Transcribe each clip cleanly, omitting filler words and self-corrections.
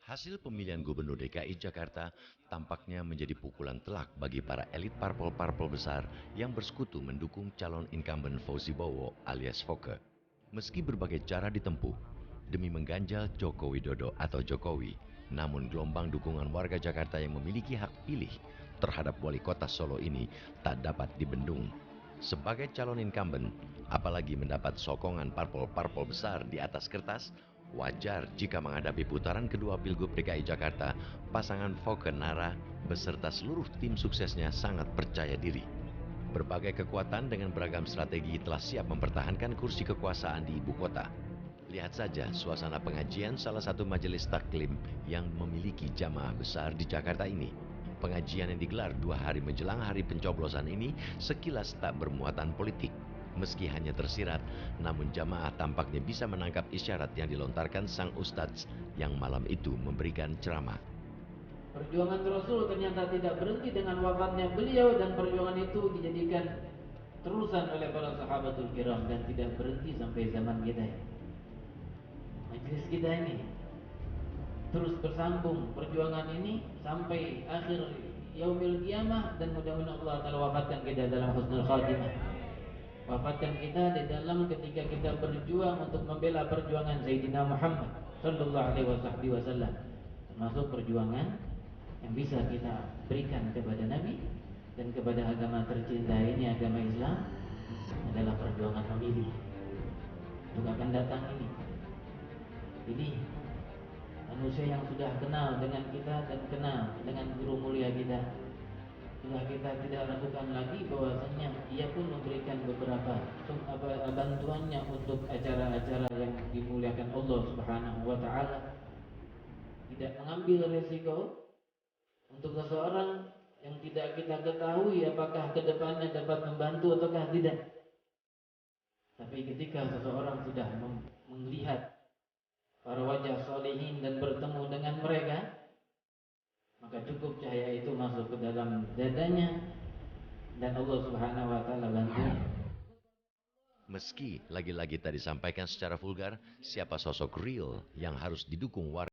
Hasil pemilihan Gubernur DKI Jakarta tampaknya menjadi pukulan telak bagi para elit parpol-parpol besar yang bersekutu mendukung calon incumbent Fauzi Bowo alias Foke. Meski berbagai cara ditempuh demi mengganjal Joko Widodo atau Jokowi, namun gelombang dukungan warga Jakarta yang memiliki hak pilih terhadap wali kota Solo ini tak dapat dibendung. Sebagai calon incumbent, apalagi mendapat sokongan parpol-parpol besar di atas kertas, wajar jika menghadapi putaran kedua Pilgub DKI Jakarta, pasangan Foke Nara beserta seluruh tim suksesnya sangat percaya diri. Berbagai kekuatan dengan beragam strategi telah siap mempertahankan kursi kekuasaan di ibu kota. Lihat saja suasana pengajian salah satu majelis taklim yang memiliki jamaah besar di Jakarta ini. Pengajian yang digelar 2 hari menjelang hari pencoblosan ini sekilas tak bermuatan politik. Meski hanya tersirat, namun jamaah tampaknya bisa menangkap isyarat yang dilontarkan sang ustadz yang malam itu memberikan ceramah. Perjuangan Rasul ternyata tidak berhenti dengan wafatnya beliau, dan perjuangan itu dijadikan terusan oleh para sahabatul kiram dan tidak berhenti sampai zaman kita. Majlis kita ini terus bersambung perjuangan ini sampai akhir yaumil qiyamah, dan mudah-mudahan Allah Ta'ala wafatkan kita dalam husnul khatimah. Wafatkan kita di dalam ketika kita berjuang untuk membela perjuangan Sayyidina Muhammad sallallahu alaihi wasallam, termasuk perjuangan yang bisa kita berikan kepada Nabi dan kepada agama tercinta ini, agama Islam, adalah perjuangan memilih untuk akan datang ini. Ini manusia yang sudah kenal dengan kita dan kenal dengan guru mulia kita, sudah kita tidak ragukan lagi bahwasanya ia pun memberikan beberapa bantuannya untuk acara-acara yang dimuliakan Allah Subhanahu wa taala. Tidak mengambil resiko untuk seseorang yang tidak kita ketahui apakah ke depannya dapat membantu ataukah tidak. Tapi ketika seseorang sudah melihat para wajah solehin dan bertemu dengan mereka, maka cukup cahaya itu masuk ke dalam dadanya dan Allah Subhanahu wa taala bantu. Meski lagi-lagi tadi disampaikan secara vulgar, siapa sosok real yang harus didukung warga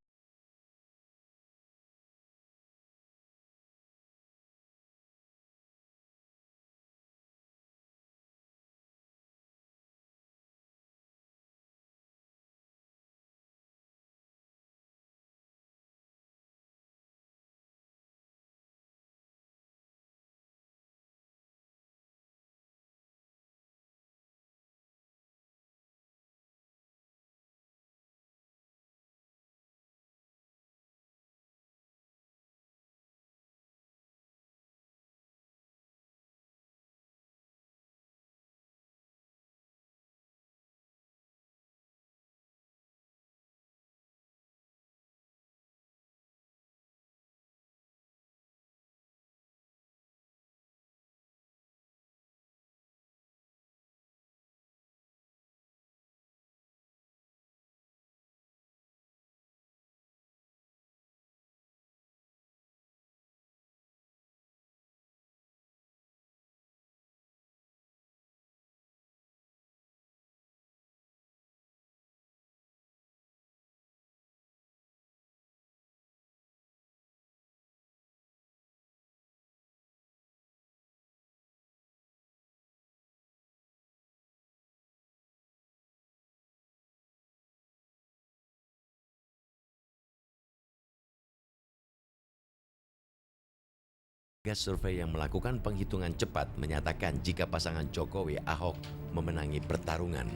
survei yang melakukan penghitungan cepat menyatakan jika pasangan Jokowi Ahok memenangi pertarungan.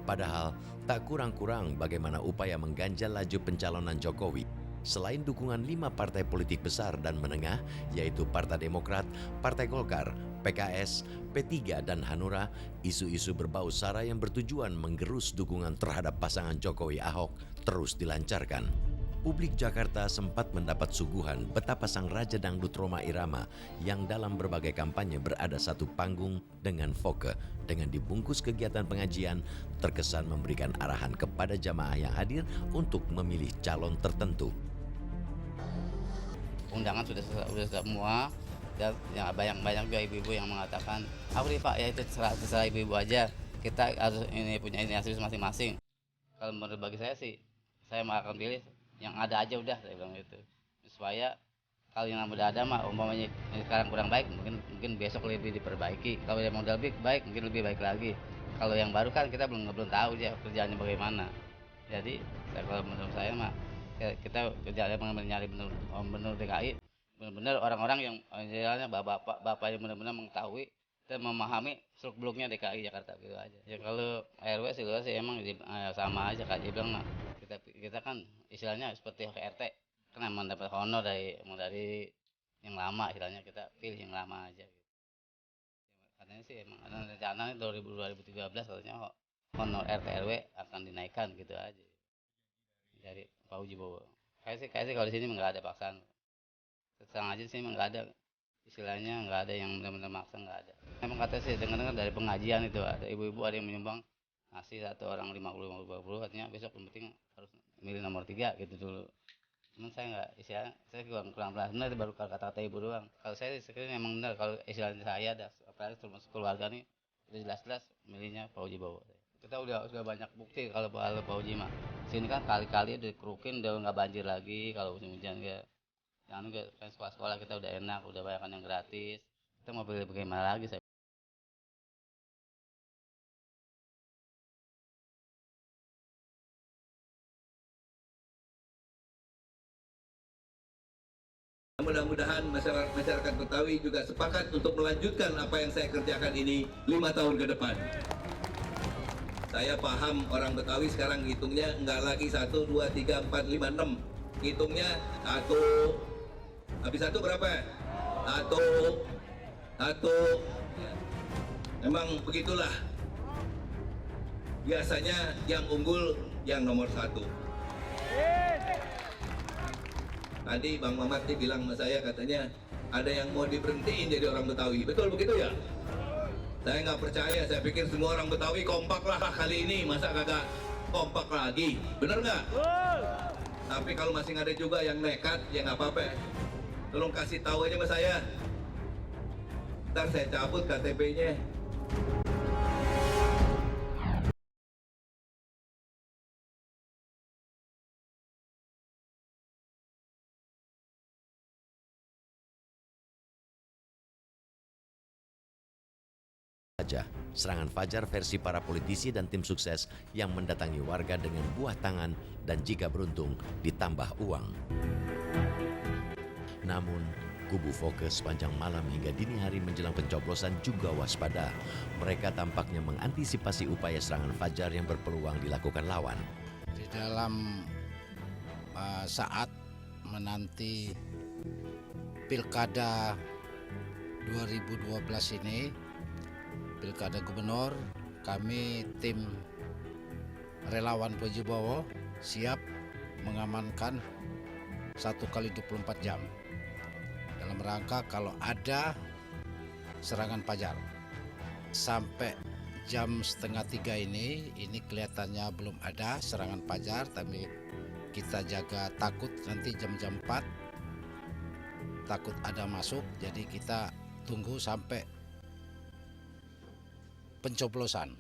Padahal tak kurang-kurang bagaimana upaya mengganjal laju pencalonan Jokowi. Selain dukungan 5 partai politik besar dan menengah, yaitu Partai Demokrat, Partai Golkar, PKS, P3, dan Hanura, isu-isu berbau sara yang bertujuan menggerus dukungan terhadap pasangan Jokowi Ahok terus dilancarkan. Publik Jakarta sempat mendapat suguhan betapa sang Raja Dangdut Rhoma Irama yang dalam berbagai kampanye berada satu panggung dengan Foke dengan dibungkus kegiatan pengajian terkesan memberikan arahan kepada jamaah yang hadir untuk memilih calon tertentu. Undangan sudah semua, dan yang banyak juga ibu-ibu yang mengatakan, apa nih Pak, ya itu terserah ibu-ibu aja, kita harus punya inisiatif masing-masing. Kalau menurut bagi saya sih, saya akan pilih yang ada aja udah, saya bilang gitu. Supaya kalau yang udah ada mah umpamanya sekarang kurang baik, mungkin besok lebih diperbaiki. Kalau yang udah lebih baik, mungkin lebih baik lagi. Kalau yang baru kan kita belum tahu ya kerjaannya bagaimana. Jadi kalau menurut saya mah kita kerjanya nyari benar DKI, benar-benar orang-orang yang jalannya bapak yang benar-benar mengetahui dan memahami seluk beluknya DKI Jakarta gitu aja. Ya kalau RW sih emang sama aja Kak, dia bilang kita kan istilahnya seperti RT kan emang dapat honor dari yang lama, istilahnya kita pilih yang lama aja gitu. Katanya sih emang ada rencana 2013 katanya honor RT RW akan dinaikkan gitu aja dari Pak Uji Bowo. Kayak sih kalau di sini nggak ada paksaan. Terang aja sih emang nggak ada, istilahnya nggak ada yang benar-benar maksa, nggak ada. Emang katanya sih dengar-dengar dari pengajian itu ada ibu-ibu ada yang menyumbang ngasih satu orang 50 artinya besok yang penting harus milih nomor 3 gitu dulu. Cuman saya nggak, istilahnya saya kurang pernah benar, baru kata-kata ibu doang. Kalau saya sebenarnya emang benar, kalau istilahnya saya ada apalagi termasuk keluarga nih udah jelas-jelas milihnya Pak Uji Bowo. Kita udah banyak bukti kalau Pak Uji mah sini kan kali-kali dikerukin udah nggak banjir lagi kalau musim hujan ya. Jangan juga kan sekolah kita udah enak, udah banyak yang gratis. Kita mau pilih bagaimana lagi saya. Mudah-mudahan masyarakat Betawi juga sepakat untuk melanjutkan apa yang saya kerjakan ini 5 tahun ke depan. Saya paham orang Betawi sekarang ngitungnya nggak lagi 1, 2, 3, 4, 5, 6. Ngitungnya 1, habis 1 berapa? 1. Memang begitulah. Biasanya yang unggul yang nomor 1. Tadi Bang Mamat bilang sama saya, katanya ada yang mau diberhentiin jadi orang Betawi. Betul begitu ya? Saya nggak percaya, saya pikir semua orang Betawi kompak lah kali ini. Masa kagak kompak lagi? Bener nggak? Tapi kalau masih ada juga yang nekat, ya nggak apa-apa. Tolong kasih tahu aja sama saya. Ntar saya cabut KTP-nya. Serangan fajar versi para politisi dan tim sukses yang mendatangi warga dengan buah tangan dan jika beruntung ditambah uang. Namun, kubu Foke sepanjang malam hingga dini hari menjelang pencoblosan juga waspada. Mereka tampaknya mengantisipasi upaya serangan fajar yang berpeluang dilakukan lawan. Di dalam saat menanti Pilkada 2012 ini, Pilkada Gubernur, kami tim relawan Pak Uji Bowo siap mengamankan 1x24 jam dalam rangka kalau ada serangan fajar. Sampai jam 2:30 ini kelihatannya belum ada serangan fajar, tapi kita jaga takut nanti jam 4 takut ada masuk, jadi kita tunggu sampai pencoblosan.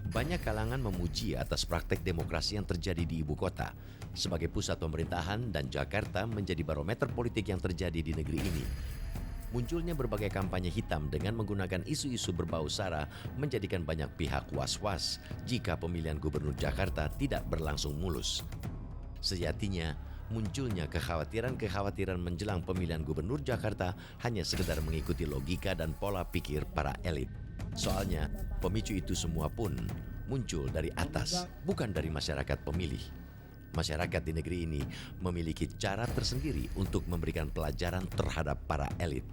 Banyak kalangan memuji atas praktek demokrasi yang terjadi di ibu kota sebagai pusat pemerintahan dan Jakarta menjadi barometer politik yang terjadi di negeri ini. Munculnya berbagai kampanye hitam dengan menggunakan isu-isu berbau sara menjadikan banyak pihak was-was jika pemilihan gubernur Jakarta tidak berlangsung mulus. Sejatinya, munculnya kekhawatiran menjelang pemilihan gubernur Jakarta hanya sekedar mengikuti logika dan pola pikir para elit. Soalnya, pemicu itu semua pun muncul dari atas, bukan dari masyarakat pemilih. Masyarakat di negeri ini memiliki cara tersendiri untuk memberikan pelajaran terhadap para elit.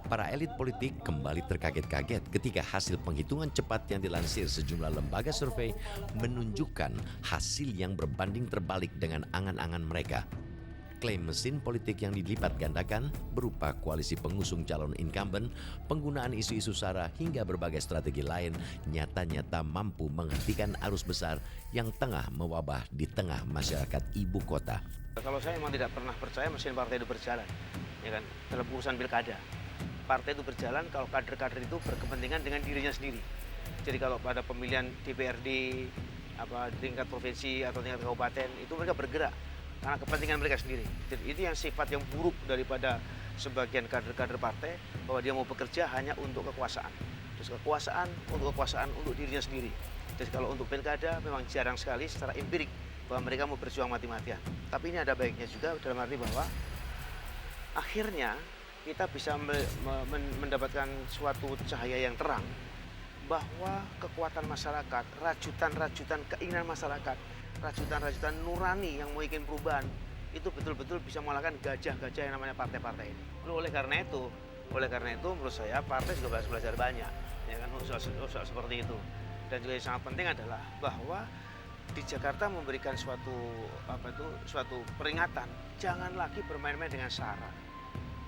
Para elit politik kembali terkaget-kaget ketika hasil penghitungan cepat yang dilansir sejumlah lembaga survei menunjukkan hasil yang berbanding terbalik dengan angan-angan mereka. klaim mesin politik yang dilipat gandakan berupa koalisi pengusung calon incumbent, penggunaan isu-isu sara hingga berbagai strategi lain nyata-nyata mampu menghentikan arus besar yang tengah mewabah di tengah masyarakat ibu kota. Kalau saya memang tidak pernah percaya mesin partai itu berjalan, ya kan, dalam urusan pilkada. Partai itu berjalan kalau kader-kader itu berkepentingan dengan dirinya sendiri. Jadi kalau pada pemilihan DPRD, tingkat provinsi atau tingkat kabupaten, itu mereka bergerak karena kepentingan mereka sendiri. Jadi itu yang sifat yang buruk daripada sebagian kader-kader partai, bahwa dia mau bekerja hanya untuk kekuasaan. Terus kekuasaan untuk dirinya sendiri. Jadi kalau untuk pilkada memang jarang sekali secara empirik bahwa mereka mau berjuang mati-matian. Tapi ini ada baiknya juga dalam arti bahwa akhirnya kita bisa mendapatkan suatu cahaya yang terang bahwa kekuatan masyarakat, rajutan-rajutan keinginan masyarakat, rajutan-rajutan nurani yang mau ingin perubahan, itu betul-betul bisa mengalahkan gajah-gajah yang namanya partai-partai ini. Oleh karena itu menurut saya partai juga harus belajar banyak, ya kan, soal seperti itu. Dan juga yang sangat penting adalah bahwa di Jakarta memberikan suatu peringatan, jangan lagi bermain-main dengan sara,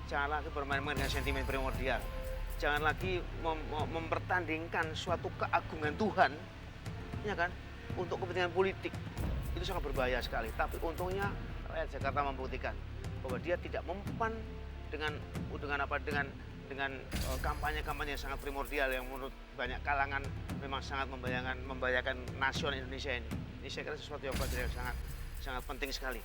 jangan lagi bermain-main dengan sentimen primordial, jangan lagi mempertandingkan suatu keagungan Tuhan, ya kan, untuk kepentingan politik. Itu sangat berbahaya sekali. Tapi untungnya rakyat Jakarta membuktikan bahwa dia tidak mempan dengan kampanye-kampanye yang sangat primordial yang menurut banyak kalangan memang sangat membahayakan nasional Indonesia ini. Ini saya kira sesuatu yang sangat penting sekali.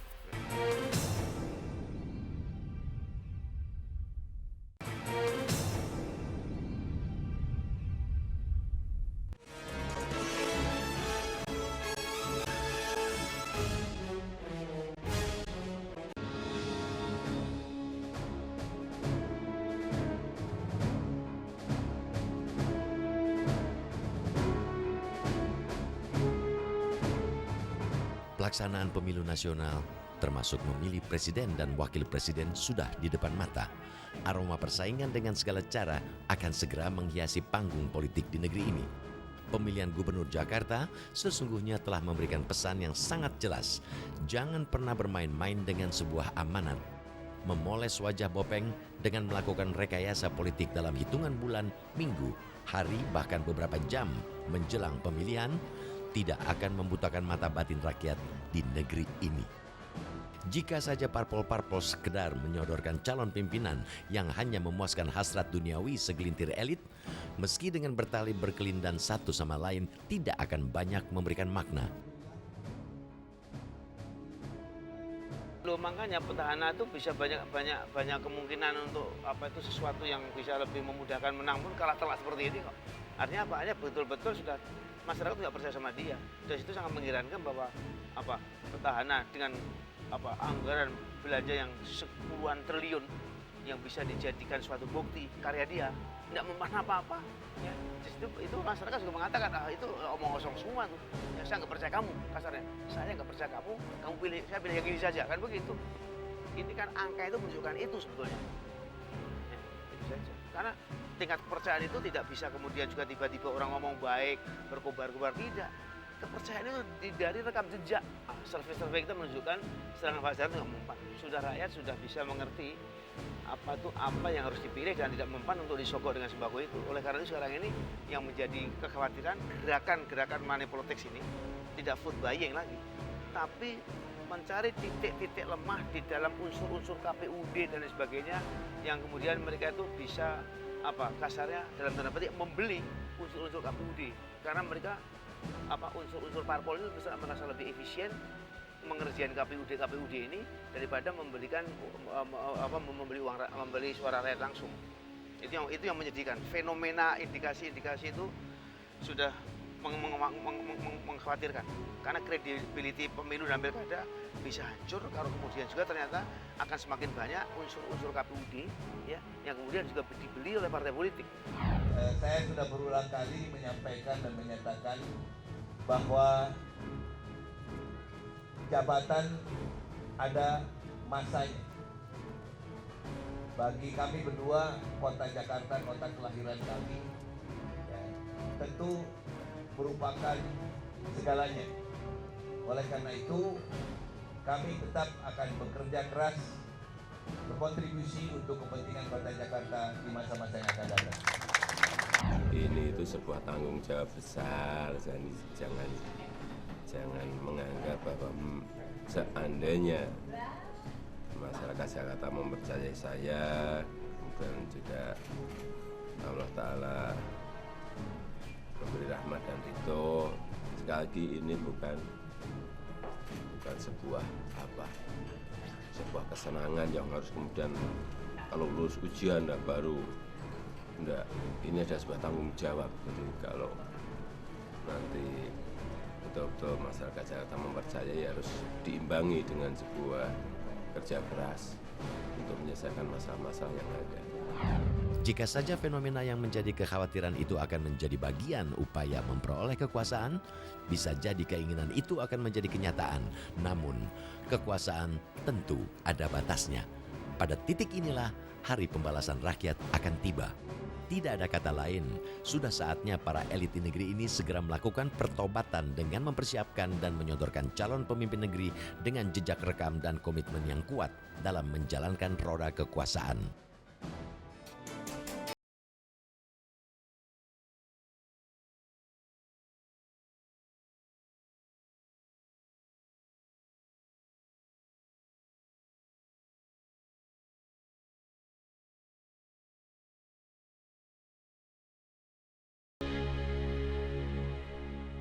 Pelaksanaan pemilu nasional, termasuk memilih presiden dan wakil presiden, sudah di depan mata. Aroma persaingan dengan segala cara akan segera menghiasi panggung politik di negeri ini. Pemilihan Gubernur Jakarta sesungguhnya telah memberikan pesan yang sangat jelas. Jangan pernah bermain-main dengan sebuah amanat. Memoles wajah Bopeng dengan melakukan rekayasa politik dalam hitungan bulan, minggu, hari, bahkan beberapa jam menjelang pemilihan tidak akan membutakan mata batin rakyat di negeri ini. Jika saja parpol-parpol sekedar menyodorkan calon pimpinan yang hanya memuaskan hasrat duniawi segelintir elit, meski dengan bertali berkelindan satu sama lain tidak akan banyak memberikan makna. Loh, makanya petahana itu bisa banyak kemungkinan untuk sesuatu yang bisa lebih memudahkan menang pun kalah telak seperti ini kok. Artinya apa? Hanya betul-betul sudah masyarakat tidak percaya sama dia. Dan itu sangat mengherankan bahwa petahana dengan anggaran belanja yang sepuluhan triliun yang bisa dijadikan suatu bukti karya dia tidak mempan apa-apa. Ya, itu masyarakat juga mengatakan itu omong kosong semua tuh. Ya, saya nggak percaya kamu, kasarnya. Saya nggak percaya kamu pilih, saya pilih yang ini saja, kan begitu. Ini kan angka itu menunjukkan itu sebetulnya. Ya, itu saja. Karena tingkat kepercayaan itu tidak bisa kemudian juga tiba-tiba orang ngomong baik, berkobar-kobar, tidak. Kepercayaan itu dari rekam jejak. Survei kita menunjukkan serangan Fajar itu nggak mempan. Sudah rakyat sudah bisa mengerti apa yang harus dipilih dan tidak mempan untuk disogok dengan sembako itu. Oleh karena itu sekarang ini yang menjadi kekhawatiran gerakan money politics ini tidak vote buying lagi, tapi mencari titik-titik lemah di dalam unsur-unsur KPUD dan sebagainya yang kemudian mereka itu bisa kasarnya dalam tanda petik membeli unsur-unsur KPUD karena mereka unsur-unsur parpol itu bisa merasa lebih efisien mengerjakan KPUD ini daripada membeli suara rakyat langsung. Itu yang menyedihkan. Fenomena indikasi-indikasi itu sudah mengkhawatirkan karena kredibiliti pemilu dan pilkada bisa hancur kalau kemudian juga ternyata akan semakin banyak unsur-unsur KPUD ya yang kemudian juga dibeli oleh partai politik. Saya sudah berulang kali menyampaikan dan menyatakan bahwa jabatan ada masanya. Bagi kami berdua, kota Jakarta, kota kelahiran kami, ya, tentu merupakan segalanya. Oleh karena itu, kami tetap akan bekerja keras, berkontribusi untuk kepentingan Kota Jakarta di masa-masa yang akan datang. Ini itu sebuah tanggung jawab besar, jangan menganggap bahwa seandainya masyarakat Jakarta mempercayai saya, kemudian juga Allah Ta'ala memberi rahmat dan ridho. Sekali lagi ini bukan sebuah kesenangan yang harus kemudian kalau lulus ujian baru. Enggak, ini ada sebuah tanggung jawab. Jadi kalau nanti betul-betul masyarakat Jakarta mempercayai harus diimbangi dengan sebuah kerja keras untuk menyelesaikan masalah-masalah yang ada. Jika saja fenomena yang menjadi kekhawatiran itu akan menjadi bagian upaya memperoleh kekuasaan, bisa jadi keinginan itu akan menjadi kenyataan. Namun, kekuasaan tentu ada batasnya. Pada titik inilah hari pembalasan rakyat akan tiba. Tidak ada kata lain, sudah saatnya para elit di negeri ini segera melakukan pertobatan dengan mempersiapkan dan menyodorkan calon pemimpin negeri dengan jejak rekam dan komitmen yang kuat dalam menjalankan roda kekuasaan.